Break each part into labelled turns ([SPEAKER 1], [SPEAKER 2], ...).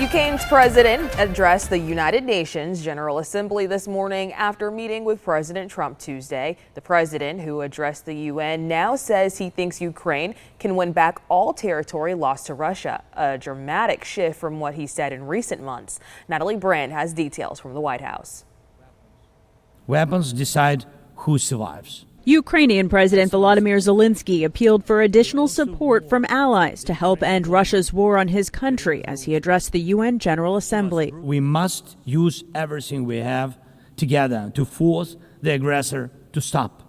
[SPEAKER 1] Ukraine's president addressed the United Nations General Assembly this morning after meeting with President Trump Tuesday. The president, who addressed the UN, now says he thinks Ukraine can win back all territory lost to Russia, a dramatic shift from what he said in recent months. Natalie Brand has details from the White House.
[SPEAKER 2] Weapons decide who survives.
[SPEAKER 3] Ukrainian President Vladimir Zelenskyy appealed for additional support from allies to help end Russia's war on his country as he addressed the UN General Assembly.
[SPEAKER 2] We must use everything we have together to force the aggressor to stop.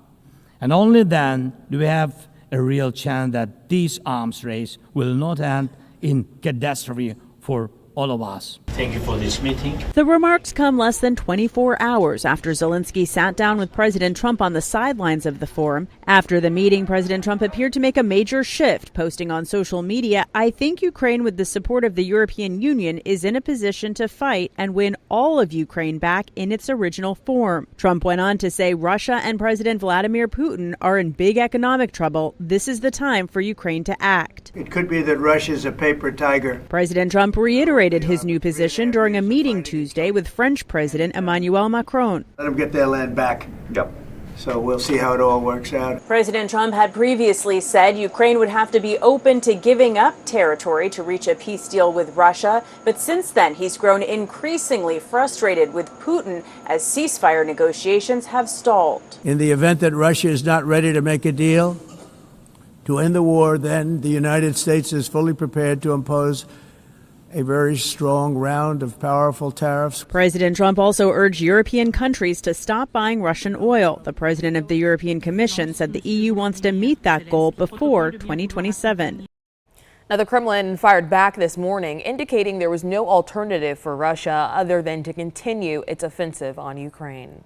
[SPEAKER 2] And only then do we have a real chance that this arms race will not end in catastrophe for all of us.
[SPEAKER 4] Thank you for this meeting.
[SPEAKER 3] The remarks come less than 24 hours after Zelenskyy sat down with President Trump on the sidelines of the forum. After the meeting, President Trump appeared to make a major shift, posting on social media, "I think Ukraine, with the support of the European Union, is in a position to fight and win all of Ukraine back in its original form." Trump went on to say Russia and President Vladimir Putin are in big economic trouble. This is the time for Ukraine to act.
[SPEAKER 5] It could be that Russia's a paper tiger.
[SPEAKER 3] President Trump reiterated his new position during a meeting Tuesday with French President Emmanuel Macron.
[SPEAKER 5] Let them get their land back.
[SPEAKER 4] Yep.
[SPEAKER 5] So we'll see how it all works out.
[SPEAKER 3] President Trump had previously said Ukraine would have to be open to giving up territory to reach a peace deal with Russia. But since then, he's grown increasingly frustrated with Putin as ceasefire negotiations have stalled.
[SPEAKER 5] In the event that Russia is not ready to make a deal to end the war, then the United States is fully prepared to impose a very strong round of powerful tariffs.
[SPEAKER 3] President Trump also urged European countries to stop buying Russian oil. The president of the European Commission said the EU wants to meet that goal before 2027.
[SPEAKER 1] Now, the Kremlin fired back this morning, indicating there was no alternative for Russia other than to continue its offensive on Ukraine.